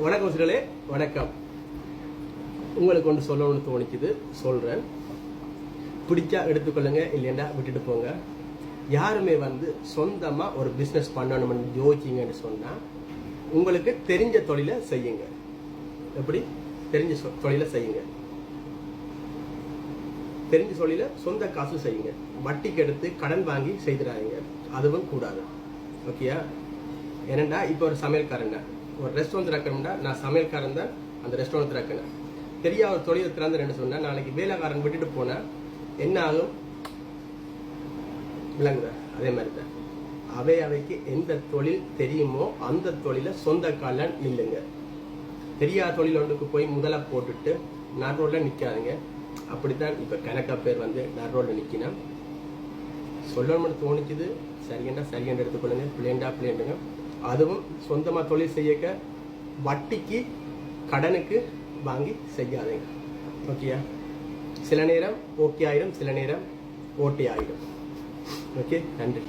வணக்கம் சிறலே, வணக்கம். உங்களுக்கு ஒன்று சொல்லணும்னு தோணிக்குது, சொல்கிறேன். பிடிச்சா எடுத்துக்கொள்ளுங்க, இல்லைன்னா விட்டுட்டு போங்க. யாருமே சொந்தமாக ஒரு பிஸ்னஸ் பண்ணணும்னு யோசிச்சிங்கன்னு சொன்னால் உங்களுக்கு தெரிஞ்ச தொழிலை செய்யுங்க. எப்படி? தெரிஞ்ச தொழிலை செய்யுங்க. தெரிஞ்ச தொழிலை சொந்த காசு செய்யுங்க. வட்டிக்கு எடுத்து கடன் வாங்கி செய்துடாதீங்க. அதுவும் கூடாது. ஓகேயா? ஏனண்டா இப்போ ஒரு சமையல்காரன், ஒரு ரெஸ்டாரண்ட் திறக்கணும்னா நான் சமையல்காரன் தான் அந்த ரெஸ்டாரண்ட் திறக்கணும். தெரியாத ஒரு தொழிலை திறந்துன்னு சொன்னா நாளைக்கு வேலைக்காரன் விட்டுட்டு போனா என்ன ஆகும்? விளங்குதா? அதே மாதிரி தான் அவைக்கு எந்த தொழில் தெரியுமோ அந்த தொழிலை சொந்த கால நில்லுங்க. தெரியாத தொழில் ஒன்றுக்கு போய் முதல்ல போட்டுட்டு நடுரோட்ல நிக்காதுங்க. அப்படித்தான் இப்ப கணக்கா பேர் நடுரோட்ல நிக்கணும். சொல்லணும்னு தோணிச்சுது, சரியண்டா சரியண்டா எடுத்துக்கொள்ளுங்க, பிள்ளைண்டுங்க. அதுவும் சொந்தமா தொழில் செய்யக்க வட்டிக்கு கடனுக்கு வாங்கி செய்யாதீங்க. ஓகேயா? சில நேரம் ஓகே ஆயிடும், சில நேரம் ஓட்டி ஆயிடும். ஓகே, நன்றி.